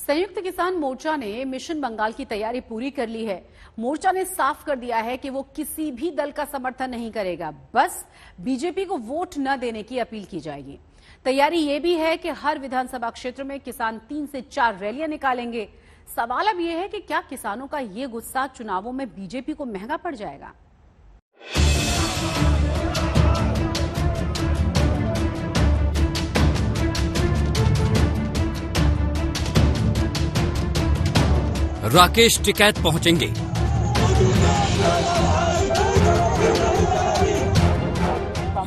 संयुक्त किसान मोर्चा ने मिशन बंगाल की तैयारी पूरी कर ली है। मोर्चा ने साफ कर दिया है कि वो किसी भी दल का समर्थन नहीं करेगा, बस बीजेपी को वोट न देने की अपील की जाएगी। तैयारी ये भी है कि हर विधानसभा क्षेत्र में किसान 3 से 4 रैलियां निकालेंगे। सवाल अब यह है कि क्या किसानों का ये गुस्सा चुनावों में बीजेपी को महंगा पड़ जाएगा? राकेश टिकैत पहुंचेंगे,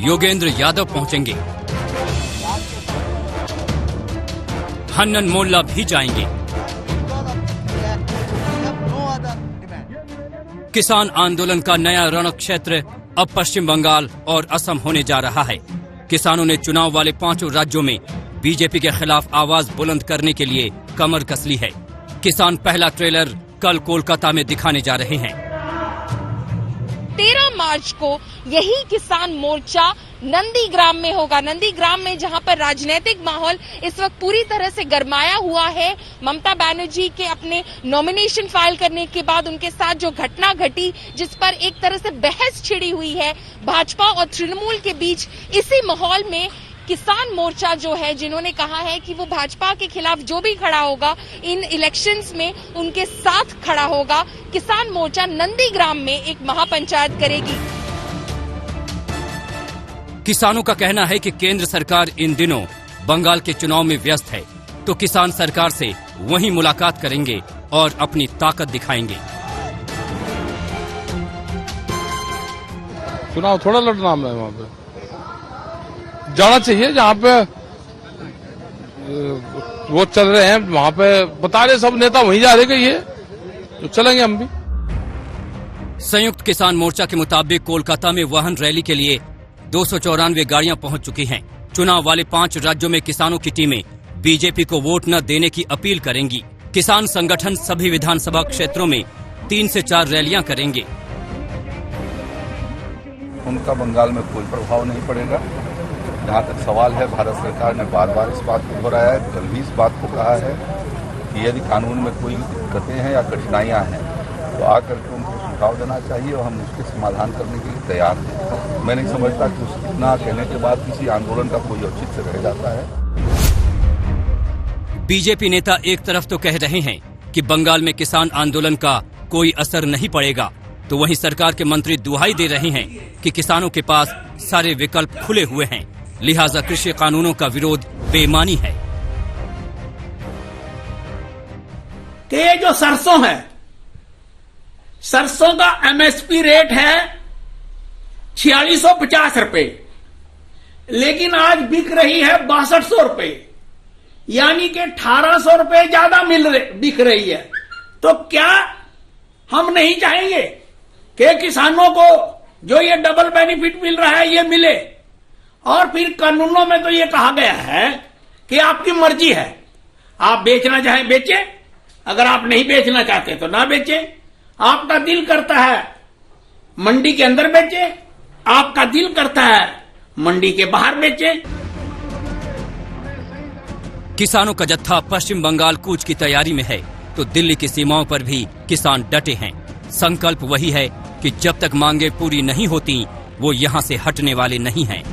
योगेंद्र यादव पहुंचेंगे, हन्नन मोल्ला भी जाएंगे। किसान आंदोलन का नया रण क्षेत्र अब पश्चिम बंगाल और असम होने जा रहा है। किसानों ने चुनाव वाले 5 राज्यों में बीजेपी के खिलाफ आवाज बुलंद करने के लिए कमर कस ली है। किसान पहला ट्रेलर कल कोलकाता में दिखाने जा रहे हैं। 13 मार्च को यही किसान मोर्चा नंदीग्राम में होगा। नंदीग्राम में जहां पर राजनीतिक माहौल इस वक्त पूरी तरह से गरमाया हुआ है। ममता बनर्जी के अपने नॉमिनेशन फाइल करने के बाद उनके साथ जो घटना घटी, जिस पर एक तरह से बहस छिड़ी हुई है भाजपा और तृणमूल के बीच, इसी माहौल में किसान मोर्चा जो है, जिन्होंने कहा है कि वो भाजपा के खिलाफ जो भी खड़ा होगा इन इलेक्शंस में उनके साथ खड़ा होगा, किसान मोर्चा नंदीग्राम में एक महापंचायत करेगी। किसानों का कहना है कि केंद्र सरकार इन दिनों बंगाल के चुनाव में व्यस्त है, तो किसान सरकार से वहीं मुलाकात करेंगे और अपनी ताकत दिखाएंगे। चुनाव थोड़ा लड़ना है, वहाँ पे जाना चाहिए जहाँ पे वो चल रहे हैं, वहाँ पे बता रहे सब नेता वहीं जा रहे कि ये तो चलेंगे हम भी। संयुक्त किसान मोर्चा के मुताबिक कोलकाता में वाहन रैली के लिए 294 गाड़ियां पहुंच चुकी हैं। चुनाव वाले 5 राज्यों में किसानों की टीमें बीजेपी को वोट न देने की अपील करेंगी। किसान संगठन सभी विधानसभा क्षेत्रों में 3 से 4 रैलियां करेंगे। उनका बंगाल में कोई प्रभाव नहीं पड़ेगा। जहाँ तक सवाल है, भारत सरकार ने बार बार इस बात को दोहराया है, कल भी इस बात को कहा है कि यदि कानून में कोई दिक्कतें हैं या कठिनाइयाँ हैं तो आकर के उनको सुझाव देना चाहिए और हम उसके समाधान करने के लिए तैयार हैं। मैं नहीं समझता कि इतना कहने के बाद किसी आंदोलन का कोई औचित्य रह जाता है। बीजेपी नेता एक तरफ तो कह रहे हैं कि बंगाल में किसान आंदोलन का कोई असर नहीं पड़ेगा, तो वहीं सरकार के मंत्री दुहाई दे रहे हैं कि किसानों के पास सारे विकल्प खुले हुए हैं, लिहाजा कृषि कानूनों का विरोध बेईमानी है। कि ये जो सरसों है, सरसों का एमएसपी रेट है 4650 रुपए, लेकिन आज बिक रही है 6200 रुपए, यानी कि 1800 रुपए ज्यादा बिक रही है। तो क्या हम नहीं चाहेंगे कि किसानों को जो ये डबल बेनिफिट मिल रहा है ये मिले? और फिर कानूनों में तो ये कहा गया है कि आपकी मर्जी है, आप बेचना चाहें बेचें, अगर आप नहीं बेचना चाहते तो ना बेचें। आपका दिल करता है मंडी के अंदर बेचें, आपका दिल करता है मंडी के बाहर बेचें। किसानों का जत्था पश्चिम बंगाल कूच की तैयारी में है, तो दिल्ली की सीमाओं पर भी किसान डटे हैं। संकल्प वही है कि जब तक मांगे पूरी नहीं होती, वो यहाँ से हटने वाले नहीं हैं।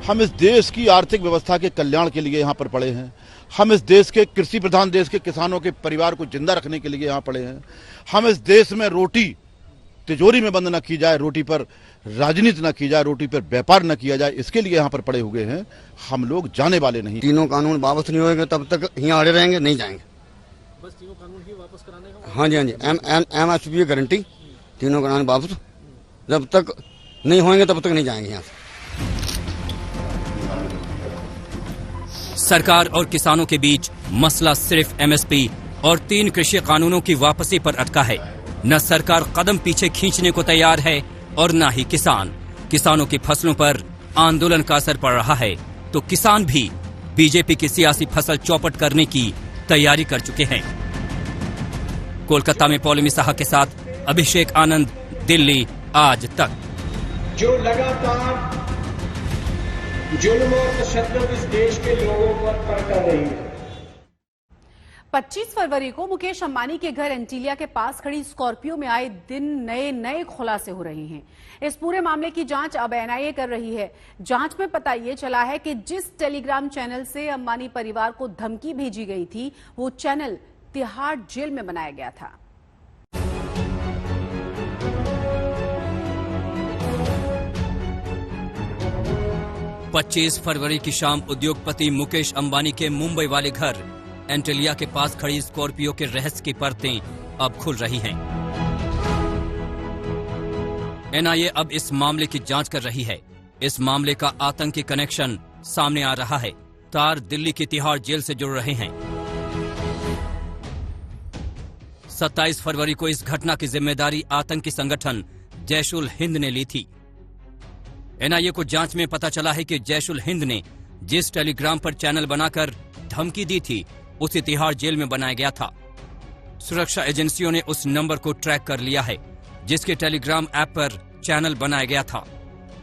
हम इस देश की आर्थिक व्यवस्था के कल्याण के लिए यहाँ पर पड़े हैं। हम इस देश के कृषि प्रधान देश के किसानों के परिवार को जिंदा रखने के लिए यहाँ पड़े हैं। हम इस देश में रोटी तिजोरी में बंद न की जाए, रोटी पर राजनीति न की जाए, रोटी पर व्यापार न किया जाए, इसके लिए यहाँ पर पड़े हुए हैं। हम लोग जाने वाले नहीं। तीनों कानून वापस नहीं होंगे तब तक यहाँ अड़े रहेंगे, नहीं जाएंगे। बस तीनों कानून ही वापस कराने का? हाँ जी, हाँ जी, एमएसपी की गारंटी, तीनों कानून वापस जब तक नहीं होंगे तब तक नहीं जाएंगे यहाँ से। सरकार और किसानों के बीच मसला सिर्फ एमएसपी और 3 कृषि कानूनों की वापसी पर अटका है। न सरकार कदम पीछे खींचने को तैयार है और न ही किसान। किसानों की फसलों पर आंदोलन का असर पड़ रहा है, तो किसान भी बीजेपी की सियासी फसल चौपट करने की तैयारी कर चुके हैं। कोलकाता में पौलमी साहा के साथ अभिषेक आनंद, दिल्ली आज तक। जो लगातार जुल्म और तशद्दुद इस देश के लोगों पर कर रही है। 25 फरवरी को मुकेश अंबानी के घर एंटीलिया के पास खड़ी स्कॉर्पियो में आए दिन नए खुलासे हो रहे हैं। इस पूरे मामले की जांच अब एनआईए कर रही है। जांच में पता ये चला है कि जिस टेलीग्राम चैनल से अंबानी परिवार को धमकी भेजी गई थी, वो चैनल तिहाड़ जेल में बनाया गया था। पच्चीस फरवरी की शाम उद्योगपति मुकेश अंबानी के मुंबई वाले घर एंटीलिया के पास खड़ी स्कॉर्पियो के रहस्य की परतें अब खुल रही हैं। एनआईए अब इस मामले की जांच कर रही है। इस मामले का आतंकी कनेक्शन सामने आ रहा है। तार दिल्ली की तिहाड़ जेल से जुड़ रहे हैं। 27 फरवरी को इस घटना की जिम्मेदारी आतंकी संगठन जैश-उल हिंद ने ली थी। एनआईए को जांच में पता चला है कि जैश-उल हिंद ने जिस टेलीग्राम पर चैनल बनाकर धमकी दी थी, उसे तिहाड़ जेल में बनाया गया था। सुरक्षा एजेंसियों ने उस नंबर को ट्रैक कर लिया है जिसके टेलीग्राम ऐप पर चैनल बनाया गया था।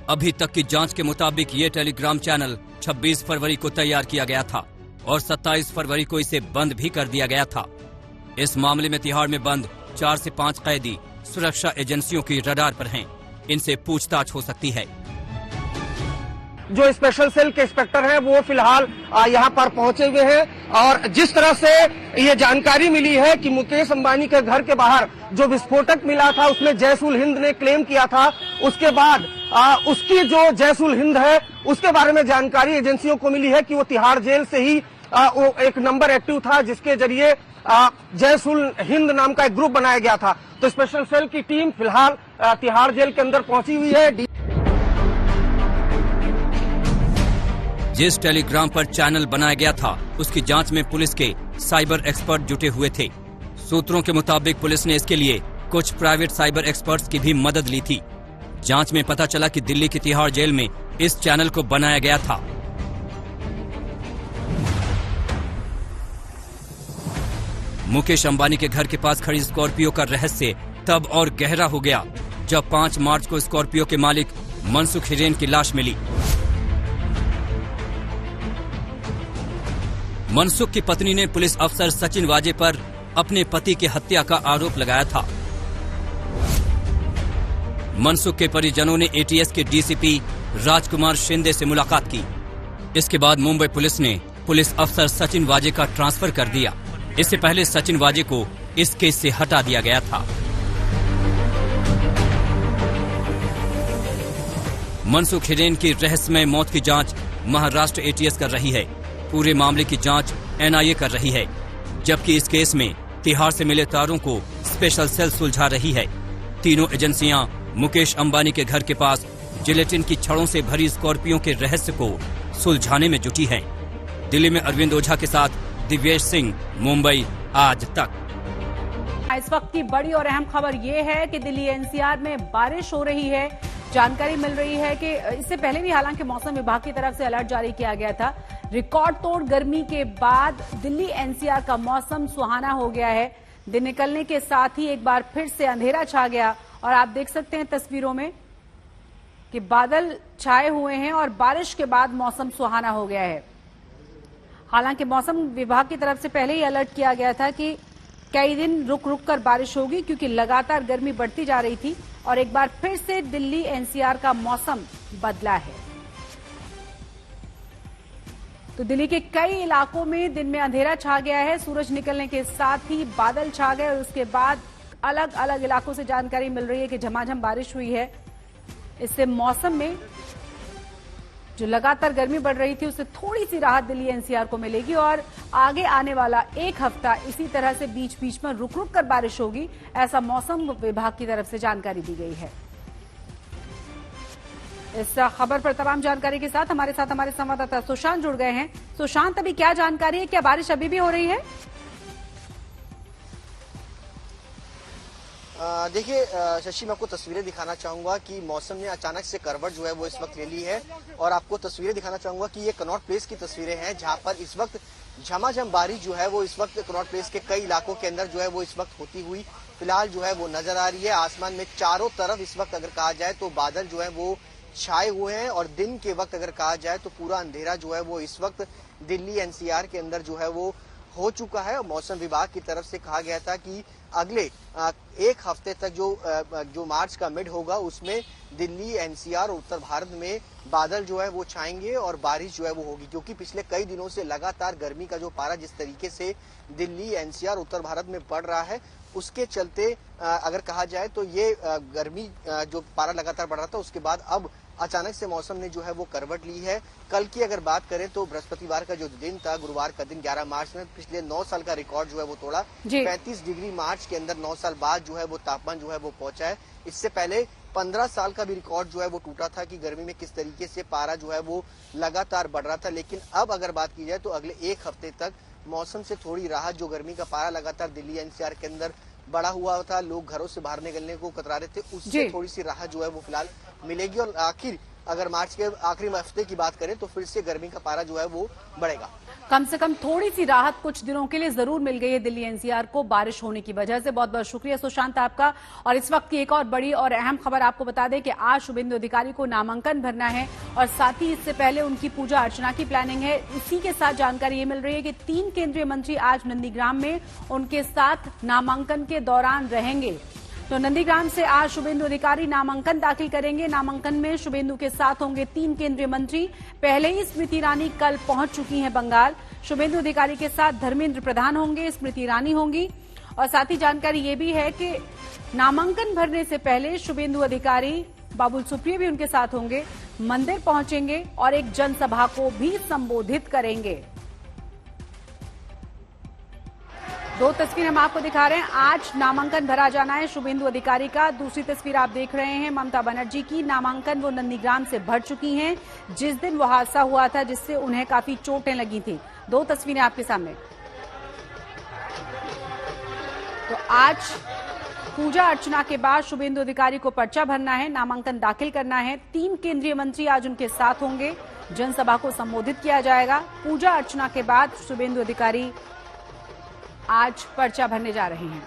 अभी तक की जांच के मुताबिक ये टेलीग्राम चैनल 26 फरवरी को तैयार किया गया था और 27 फरवरी को इसे बंद भी कर दिया गया था। इस मामले में तिहाड़ में बंद 4 से 5 कैदी सुरक्षा एजेंसियों की रडार पर हैं। इनसे पूछताछ हो सकती है। जो स्पेशल सेल के इंस्पेक्टर हैं वो फिलहाल यहाँ पर पहुंचे हुए हैं और जिस तरह से ये जानकारी मिली है कि मुकेश अंबानी के घर के बाहर जो विस्फोटक मिला था उसमें जैश-उल हिंद ने क्लेम किया था, उसके बाद उसकी जो जैश-उल हिंद है उसके बारे में जानकारी एजेंसियों को मिली है कि वो तिहाड़ जेल से ही वो एक नंबर एक्टिव था जिसके जरिए जैश-उल हिंद नाम का एक ग्रुप बनाया गया था। तो स्पेशल सेल की टीम फिलहाल तिहाड़ जेल के अंदर पहुंची हुई है। जिस टेलीग्राम पर चैनल बनाया गया था उसकी जांच में पुलिस के साइबर एक्सपर्ट जुटे हुए थे। सूत्रों के मुताबिक पुलिस ने इसके लिए कुछ प्राइवेट साइबर एक्सपर्ट्स की भी मदद ली थी। जांच में पता चला कि दिल्ली की तिहाड़ जेल में इस चैनल को बनाया गया था। मुकेश अंबानी के घर के पास खड़ी स्कॉर्पियो का रहस्य तब और गहरा हो गया जब 5 मार्च को स्कॉर्पियो के मालिक मनसुख हिरेन की लाश मिली। मनसुख की पत्नी ने पुलिस अफसर सचिन वाजे पर अपने पति की हत्या का आरोप लगाया था। मनसुख के परिजनों ने एटीएस के डीसीपी राजकुमार शिंदे से मुलाकात की। इसके बाद मुंबई पुलिस ने पुलिस अफसर सचिन वाजे का ट्रांसफर कर दिया। इससे पहले सचिन वाजे को इस केस से हटा दिया गया था। मनसुख हिरेन की रहस्यमय मौत की जांच महाराष्ट्र एटीएस कर रही है। पूरे मामले की जांच एनआईए कर रही है, जबकि इस केस में तिहाड़ से मिले तारों को स्पेशल सेल सुलझा रही है। तीनों एजेंसियां मुकेश अंबानी के घर के पास जिलेटिन की छड़ों से भरी स्कॉर्पियो के रहस्य को सुलझाने में जुटी हैं। दिल्ली में अरविंद ओझा के साथ दिव्येश सिंह, मुंबई आज तक। इस वक्त की बड़ी और अहम खबर ये है कि दिल्ली एनसीआर में बारिश हो रही है। जानकारी मिल रही है कि इससे पहले भी हालांकि मौसम विभाग की तरफ से अलर्ट जारी किया गया था। रिकॉर्ड तोड़ गर्मी के बाद दिल्ली एनसीआर का मौसम सुहाना हो गया है। दिन निकलने के साथ ही एक बार फिर से अंधेरा छा गया और आप देख सकते हैं तस्वीरों में कि बादल छाए हुए हैं और बारिश के बाद मौसम सुहाना हो गया है। हालांकि मौसम विभाग की तरफ से पहले ही अलर्ट किया गया था कि कई दिन रुक रुक कर बारिश होगी क्योंकि लगातार गर्मी बढ़ती जा रही थी और एक बार फिर से दिल्ली एनसीआर का मौसम बदला है। तो दिल्ली के कई इलाकों में दिन में अंधेरा छा गया है। सूरज निकलने के साथ ही बादल छा गए और उसके बाद अलग अलग इलाकों से जानकारी मिल रही है कि झमाझम बारिश हुई है। इससे मौसम में जो लगातार गर्मी बढ़ रही थी उससे थोड़ी सी राहत दिल्ली एनसीआर को मिलेगी और आगे आने वाला एक हफ्ता इसी तरह से बीच बीच में रुक रुक कर बारिश होगी, ऐसा मौसम विभाग की तरफ से जानकारी दी गई है। इस खबर पर तमाम जानकारी के साथ हमारे संवाददाता सुशांत जुड़ गए हैं। सुशांत, अभी क्या जानकारी है? क्या बारिश अभी भी हो रही है? देखिए शशि, मैं आपको तस्वीरें दिखाना चाहूंगा कि मौसम ने अचानक से करवट जो है वो इस वक्त ले ली है और आपको तस्वीरें दिखाना चाहूंगा कि ये कनॉट प्लेस की तस्वीरें हैं जहां पर इस वक्त झमाझम बारिश जो है वो इस वक्त कनॉट प्लेस के कई इलाकों के अंदर जो है वो इस वक्त होती हुई फिलहाल जो है वो नजर आ रही है। आसमान में चारों तरफ इस वक्त अगर कहा जाए तो बादल जो है वो छाए हुए हैं और दिन के वक्त अगर कहा जाए तो पूरा अंधेरा जो है वो इस वक्त दिल्ली एनसीआर के अंदर जो है वो हो चुका है। मौसम विभाग की तरफ से कहा गया था कि अगले एक हफ्ते तक जो मार्च का मिड होगा उसमें दिल्ली एनसीआर और उत्तर भारत में बादल जो है वो छाएंगे और बारिश जो है वो होगी, क्योंकि पिछले कई दिनों से लगातार गर्मी का जो पारा जिस तरीके से दिल्ली एनसीआर उत्तर भारत में बढ़ रहा है उसके चलते अगर कहा जाए तो ये गर्मी जो पारा लगातार बढ़ रहा था उसके बाद अब अचानक से मौसम ने जो है वो करवट ली है। कल की अगर बात करें तो बृहस्पतिवार का जो दिन था, गुरुवार का दिन 11 मार्च में पिछले 9 साल का रिकॉर्ड जो है वो तोड़ा। 35 डिग्री मार्च के अंदर 9 साल बाद जो है वो तापमान जो है वो पहुंचा है। इससे पहले 15 साल का भी रिकॉर्ड जो है वो टूटा था कि गर्मी में किस तरीके से पारा जो है वो लगातार बढ़ रहा था। लेकिन अब अगर बात की जाए तो अगले एक हफ्ते तक मौसम से थोड़ी राहत, जो गर्मी का पारा लगातार दिल्ली एनसीआर के अंदर बढ़ा हुआ था, लोग घरों से बाहर निकलने को कतरा रहे थे, उससे थोड़ी सी राहत जो है वो फिलहाल मिलेगी। और आखिर अगर मार्च के आखिरी हफ्ते की बात करें तो फिर से गर्मी का पारा जो है वो बढ़ेगा। कम से कम थोड़ी सी राहत कुछ दिनों के लिए जरूर मिल गई है दिल्ली एनसीआर को बारिश होने की वजह से। बहुत बहुत शुक्रिया सुशांत आपका। और इस वक्त की एक और बड़ी और अहम खबर आपको बता दें कि आज शुभेंदु अधिकारी को नामांकन भरना है और साथ ही इससे पहले उनकी पूजा अर्चना की प्लानिंग है। इसी के साथ जानकारी ये मिल रही है कि 3 केंद्रीय मंत्री आज नंदीग्राम में उनके साथ नामांकन के दौरान रहेंगे। तो नंदीग्राम से आज शुभेंदु अधिकारी नामांकन दाखिल करेंगे। नामांकन में शुभेंदु के साथ होंगे 3 केंद्रीय मंत्री। पहले ही स्मृति ईरानी कल पहुंच चुकी हैं बंगाल। शुभेंदु अधिकारी के साथ धर्मेंद्र प्रधान होंगे, स्मृति ईरानी होंगी। और साथ ही जानकारी ये भी है कि नामांकन भरने से पहले शुभेंदु अधिकारी बाबुल सुप्रियो भी उनके साथ होंगे, मंदिर पहुंचेंगे और एक जनसभा को भी संबोधित करेंगे। 2 तस्वीर हम आपको दिखा रहे हैं। आज नामांकन भरा जाना है शुभेंदु अधिकारी का। दूसरी तस्वीर आप देख रहे हैं ममता बनर्जी की। नामांकन वो नंदीग्राम से भर चुकी हैं जिस दिन वो हादसा हुआ था जिससे उन्हें काफी चोटें लगी थी। 2 तस्वीरें आपके सामने। तो आज पूजा अर्चना के बाद शुभेंदु अधिकारी को पर्चा भरना है, नामांकन दाखिल करना है। 3 केंद्रीय मंत्री आज उनके साथ होंगे, जनसभा को संबोधित किया जाएगा। पूजा अर्चना के बाद शुभेंदु अधिकारी आज पर्चा भरने जा रहे हैं।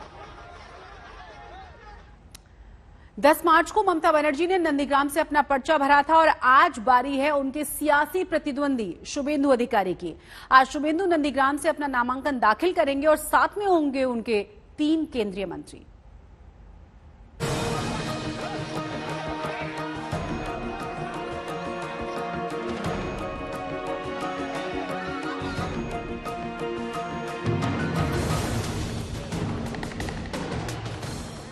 10 मार्च को ममता बनर्जी ने नंदीग्राम से अपना पर्चा भरा था और आज बारी है उनके सियासी प्रतिद्वंदी शुभेंदु अधिकारी की। आज शुभेंदु नंदीग्राम से अपना नामांकन दाखिल करेंगे और साथ में होंगे उनके 3 केंद्रीय मंत्री।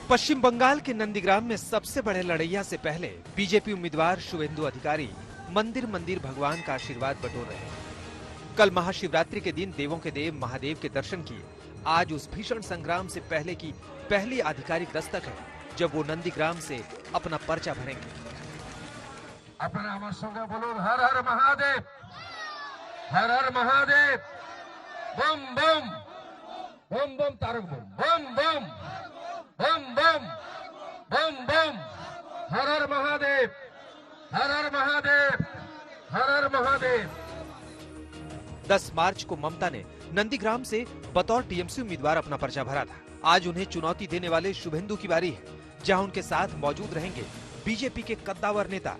पश्चिम बंगाल के नंदीग्राम में सबसे बड़े लड़ैया से पहले बीजेपी उम्मीदवार शुभेंदु अधिकारी मंदिर मंदिर भगवान का आशीर्वाद बटोर रहे हैं। कल महाशिवरात्रि के दिन देवों के देव महादेव के दर्शन किए। आज उस भीषण संग्राम से पहले की पहली आधिकारिक दस्तक है जब वो नंदीग्राम से अपना पर्चा भरेंगे। अपना हमारे संगे बोलो हर हर महादेव, हर हर महादेव, बम बम बम बम तारक बम बम बम बम बम बम बम, हर हर महादेव, हर हर महादेव, हर हर महादेव। 10 मार्च को ममता ने नंदीग्राम से बतौर टीएमसी उम्मीदवार अपना पर्चा भरा था। आज उन्हें चुनौती देने वाले शुभेंदु की बारी है, जहां उनके साथ मौजूद रहेंगे बीजेपी के कद्दावर नेता।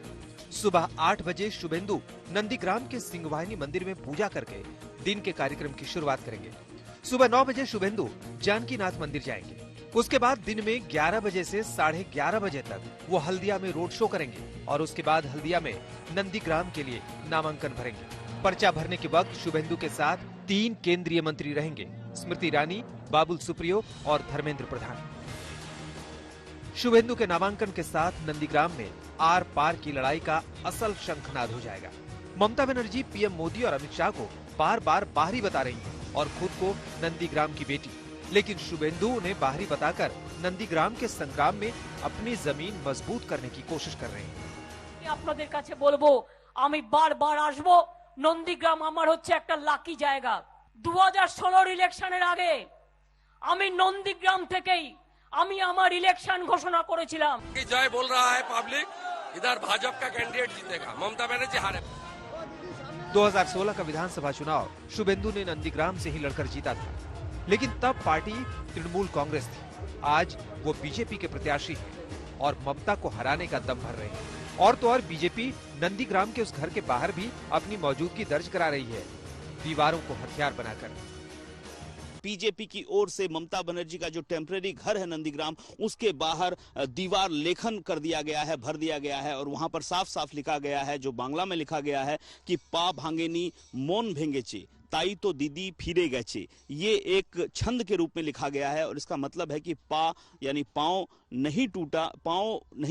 सुबह 8 बजे शुभेंदु नंदीग्राम के सिंहवाहिनी मंदिर में पूजा करके दिन के कार्यक्रम की शुरुआत करेंगे। सुबह 9 बजे शुभेंदु जानकीनाथ मंदिर जाएंगे। उसके बाद दिन में 11 बजे से 11:30 बजे तक वो हल्दिया में रोड शो करेंगे और उसके बाद हल्दिया में नंदीग्राम के लिए नामांकन भरेंगे। पर्चा भरने के वक्त शुभेंदु के साथ 3 केंद्रीय मंत्री रहेंगे, स्मृति ईरानी, बाबुल सुप्रियो और धर्मेंद्र प्रधान। शुभेंदु के नामांकन के साथ नंदीग्राम में आर पार की लड़ाई का असल शंखनाद हो जाएगा। ममता बनर्जी पीएम मोदी और अमित शाह को बार बार बाहरी बता रही हैं और खुद को नंदीग्राम की बेटी, लेकिन शुभेंदु उन्हें बाहरी बताकर नंदीग्राम के संग्राम में अपनी जमीन मजबूत करने की कोशिश कर रहे हैं। আপনাদের কাছে বলবো আমি বারবার আসবো, নন্দীগ্রাম আমার হচ্ছে একটা লাকি জায়গা। 2016 ইলেকশনের আগে আমি নন্দীগ্রাম থেকেই আমি আমার ইলেকশন ঘোষণা করেছিলাম। कि जय बोल रहा है पब्लिक, इधर भाजपा का कैंडिडेट जीतेगा, ममता बनर्जी हारे। 2016 का विधानसभा चुनाव शुभेंदु ने नंदीग्राम से ही लड़कर जीता था, लेकिन तब पार्टी तृणमूल कांग्रेस थी। आज वो बीजेपी के प्रत्याशी हैं और ममता को हराने का दम भर रहे हैं। और तो और बीजेपी नंदीग्राम के उस घर के बाहर भी अपनी मौजूदगी दर्ज करा रही है, दीवारों को हथियार बनाकर। बीजेपी की ओर से ममता बनर्जी का जो टेम्परेरी घर है नंदीग्राम, उसके बाहर दीवार लेखन कर दिया गया है, भर दिया गया है और वहां पर साफ साफ लिखा गया है, जो बांग्ला में लिखा गया है कि पा भांगेनी मोन भेंगेचे ताई तो दीदी फिरे गचे। ये एक छंद के रूप में लिखा गया है और इसका मतलब है कि पा यानी पांव नहीं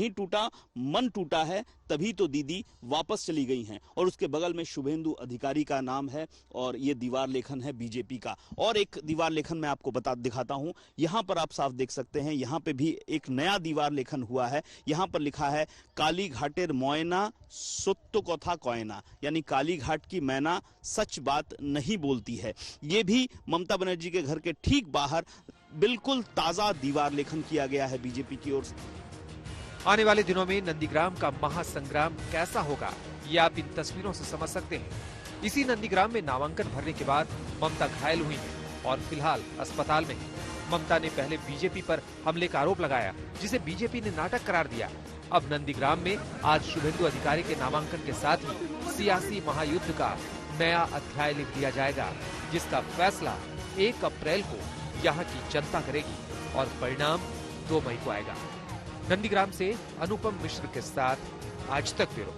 टूटा मन टूटा है, तभी तो दीदी वापस चली गई हैं। और उसके बगल में शुभेंदु अधिकारी का नाम है और ये दीवार लेखन है बीजेपी का। और एक दीवार लेखन मैं आपको दिखाता हूं, यहां पर आप साफ देख सकते हैं, यहां पे भी एक नया दीवार लेखन हुआ है। यहां पर लिखा है काली घाटेर मयना सत्य कथा कयना, यानी काली घाट की मैना सच बात नहीं बोलती है। ये भी ममता बनर्जी के घर के ठीक बाहर बिल्कुल ताजा दीवार लेखन किया गया है बीजेपी की ओर से। आने वाले दिनों में नंदीग्राम का महासंग्राम कैसा होगा, ये आप इन तस्वीरों से समझ सकते हैं। इसी नंदीग्राम में नामांकन भरने के बाद ममता घायल हुई है और फिलहाल अस्पताल में है। ममता ने पहले बीजेपी पर हमले का आरोप लगाया, जिसे बीजेपी ने नाटक करार दिया। अब नंदीग्राम में आज शुभेंदु अधिकारी के नामांकन के साथ ही सियासी महायुद्ध का नया अध्याय लिख दिया जाएगा, जिसका फैसला 1 अप्रैल को यहाँ की जनता करेगी और परिणाम 2 मई को आएगा। नंदीग्राम से अनुपम मिश्र के साथ आज तक ब्यूरो।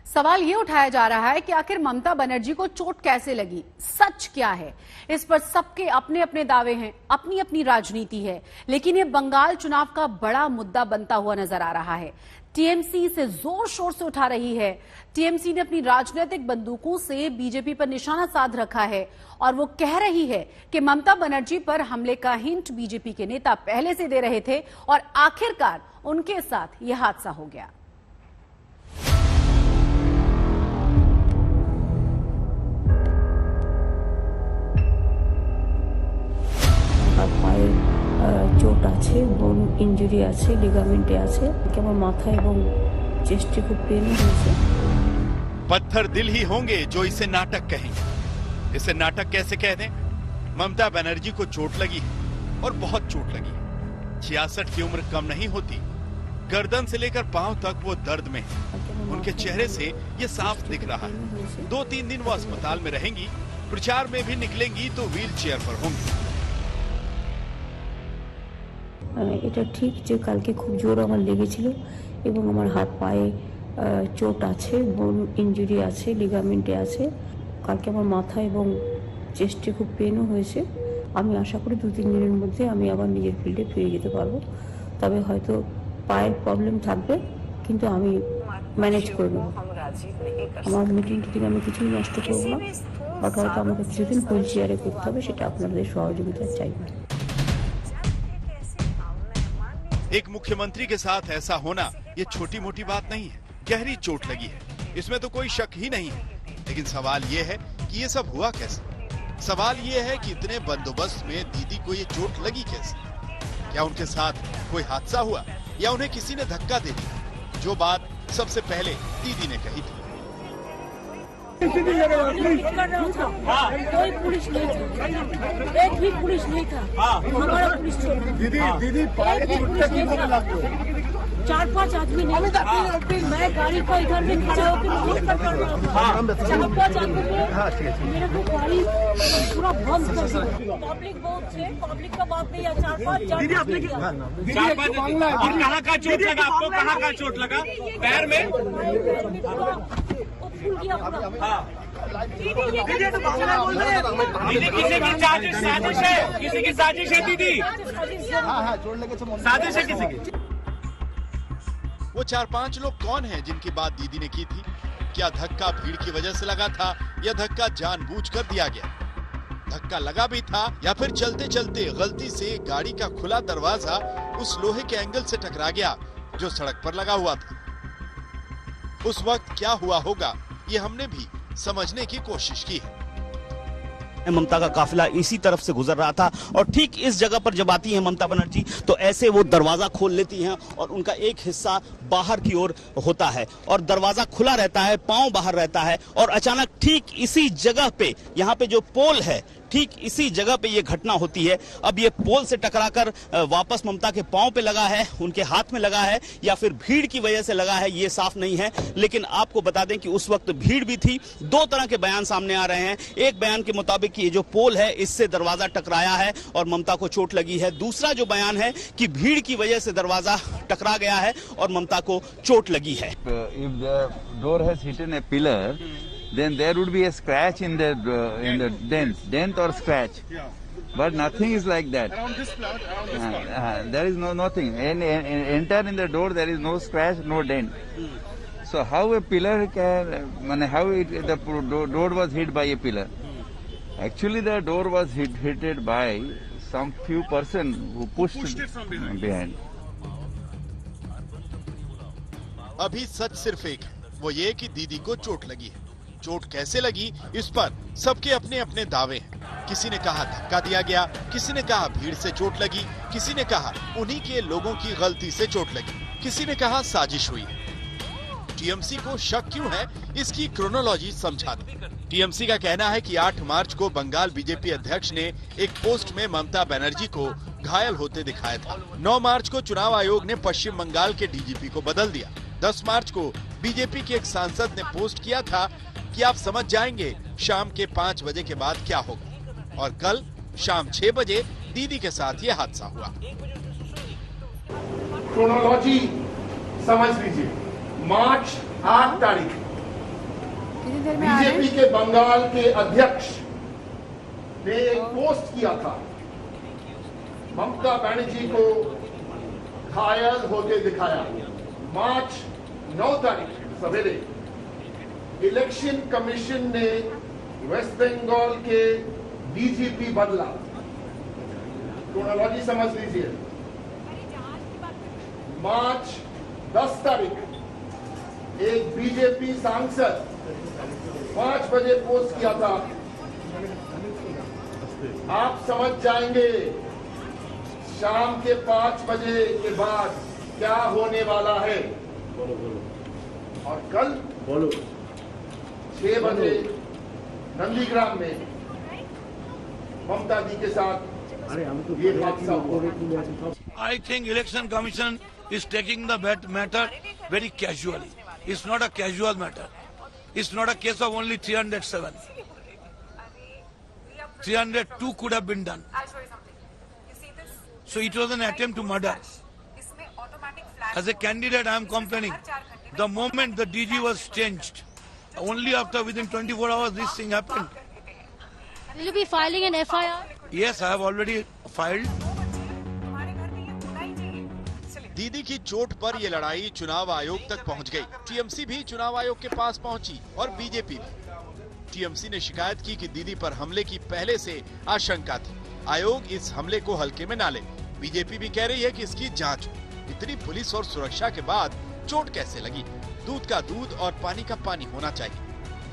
सवाल ये उठाया जा रहा है कि आखिर ममता बनर्जी को चोट कैसे लगी, सच क्या है? इस पर सबके अपने अपने दावे हैं, अपनी अपनी राजनीति है, लेकिन ये बंगाल चुनाव का बड़ा मुद्दा बनता हुआ नजर आ रहा है। टीएमसी इसे जोर शोर से उठा रही है। टीएमसी ने अपनी राजनीतिक बंदूकों से बीजेपी पर निशाना साध रखा है और वो कह रही है कि ममता बनर्जी पर हमले का हिंट बीजेपी के नेता पहले से दे रहे थे और आखिरकार उनके साथ यह हादसा हो गया। चोट आछे, बोन इंजुरी आछे, लिगामेंटे आछे, केवल माथा एवं चेस्टे खूब पेन होइछे। पत्थर दिल ही होंगे जो इसे नाटक कहेंगे। इसे नाटक कैसे कह दें? ममता बनर्जी को चोट लगी है और बहुत चोट लगी है। 66 की उम्र कम नहीं होती। गर्दन से लेकर पांव तक वो दर्द में है। उनके चेहरे से ये साफ दिख रहा है। 2-3 दिन वो अस्पताल में रहेंगी। प्रचार में भी निकलेंगी तो व्हील चेयर पर होंगी। এটা ঠিক যে কালকে খুব জোর আমার লেগেছিল এবং আমার হাত পায়ে চোট আছে, বোন ইনজুরি আছে, লিগামেন্টে আছে। কালকে আমার মাথা এবং চেস্টে খুব পেনও হয়েছে। আমি আশা করি 2-3 দিনের মধ্যে আমি আবার নিজের ফিল্ডে ফিরে যেতে পারবো। তবে হয়তো পায়ের প্রবলেম থাকবে, কিন্তু আমি ম্যানেজ করে নেব। আমার মিটিং টিটিং আমি কিছুই নষ্ট করব না, বাট হয়তো আমাকে কিছুদিন হুইল চেয়ারে করতে হবে, সেটা আপনাদের সহযোগিতা চাইব। एक मुख्यमंत्री के साथ ऐसा होना ये छोटी मोटी बात नहीं है। गहरी चोट लगी है, इसमें तो कोई शक ही नहीं है। लेकिन सवाल ये है कि ये सब हुआ कैसे? सवाल ये है कि इतने बंदोबस्त में दीदी को ये चोट लगी कैसे? क्या उनके साथ कोई हादसा हुआ या उन्हें किसी ने धक्का दे दिया? जो बात सबसे पहले दीदी ने कही थी। कोई पुलिस नहीं था, एक भी पुलिस नहीं था, हमारा पुलिस दीदी 4-5 आदमी नहीं। मैं गाड़ी को इधर में खड़ा होकर 4-5 आदमी मेरे को गाड़ी पूरा बंद कर दिया। पब्लिक बहुत थे, पब्लिक का बात नहीं है। 4-5 और कहाँ का चोट लगा आपको? कहाँ का चोट लगा? पैर में दीदी किसी की साजिश है, किसी की साजिश है दीदी। साजिश है किसी की। वो 4-5 लोग कौन हैं जिनकी बात दीदी ने की थी? क्या धक्का भीड़ की वजह से लगा था या धक्का जानबूझकर दिया गया? धक्का लगा भी था या फिर चलते चलते गलती से गाड़ी का खुला दरवाजा उस लोहे के एंगल से टकरा गया जो सड़क पर लगा हुआ था? उस वक्त क्या हुआ होगा ये हमने भी समझने की कोशिश की है। ममता का काफिला इसी तरफ से गुजर रहा था और ठीक इस जगह पर जब आती है ममता बनर्जी तो ऐसे वो दरवाजा खोल लेती हैं और उनका एक हिस्सा बाहर की ओर होता है और दरवाजा खुला रहता है, पांव बाहर रहता है और अचानक ठीक इसी जगह पे, यहाँ पे जो पोल है ठीक इसी जगह पे ये घटना होती है। अब ये पोल से टकराकर वापस ममता के पांव पे लगा है, उनके हाथ में लगा है या फिर भीड़ की वजह से लगा है, ये साफ नहीं है। लेकिन आपको बता दें कि उस वक्त भीड़ भी थी। दो तरह के बयान सामने आ रहे हैं। एक बयान के मुताबिक ये जो पोल है इससे दरवाजा टकराया है और ममता को चोट लगी है। दूसरा जो बयान है कि भीड़ की वजह से दरवाजा टकरा गया है और ममता को चोट लगी है। If the door has hit a pillar, then there would be a scratch in the dent or scratch. But nothing is like that. Around this plot, there is nothing. Enter in the door, there is no scratch, no dent. So how a pillar can, how the door was hit by a pillar? Actually, the door was hit by some few person who pushed it from behind. अभी सच सिर्फ एक है, वो ये कि दीदी को चोट लगी है। चोट कैसे लगी, इस पर सबके अपने अपने दावे हैं। किसी ने कहा धक्का दिया गया, किसी ने कहा भीड़ से चोट लगी, किसी ने कहा उन्हीं के लोगों की गलती से चोट लगी, किसी ने कहा साजिश हुई। टीएमसी को शक क्यों है, इसकी क्रोनोलॉजी समझा दो। टीएमसी का कहना है कि 8 मार्च को बंगाल बीजेपी अध्यक्ष ने एक पोस्ट में ममता बनर्जी को घायल होते दिखाया था। 9 मार्च को चुनाव आयोग ने पश्चिम बंगाल के डीजीपी को बदल दिया। 10 मार्च को बीजेपी के एक सांसद ने पोस्ट किया था कि आप समझ जाएंगे शाम के 5 बजे के बाद क्या होगा। और कल शाम 6 बजे दीदी के साथ ये हादसा हुआ। क्रोनोलॉजी समझ लीजिए। मार्च 8 तारीख बीजेपी के बंगाल के अध्यक्ष ने एक पोस्ट किया था, ममता बनर्जी को घायल होते दिखाया। मार्च 9 तारीख सवेरे इलेक्शन कमीशन ने वेस्ट बंगाल के डीजीपी बदला। क्रोनोलॉजी समझ लीजिए। मार्च 10 तारीख एक बीजेपी सांसद 5 बजे पोस्ट किया था, आप समझ जाएंगे शाम के 5 बजे के बाद क्या होने वाला है। और कल 6 बजे नंदीग्राम में ममता दी के साथ ये हादसा हुआ। I think Election Commission is taking the matter very casually. It's not a casual matter. It's not a case of only 307. 302 could have been done. So it was an attempt to murder. As a candidate, I am complaining. The moment the DG was changed, only after within 24 hours this thing happened. Will you be filing an FIR? Yes, I have already filed. दीदी की चोट पर ये लड़ाई चुनाव आयोग तक पहुंच गई। टीएमसी भी चुनाव आयोग के पास पहुंची और बीजेपी भी। टीएमसी ने शिकायत की कि दीदी पर हमले की पहले से आशंका थी, आयोग इस हमले को हल्के में ना ले। बीजेपी भी कह रही है कि इसकी जांच हो। इतनी पुलिस और सुरक्षा के बाद चोट कैसे लगी? दूध का दूध और पानी का पानी होना चाहिए।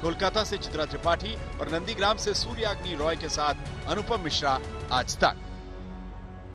कोलकाता से चित्रा त्रिपाठी और नंदीग्राम से सूर्याग्नि रॉय के साथ अनुपम मिश्रा, आज तक।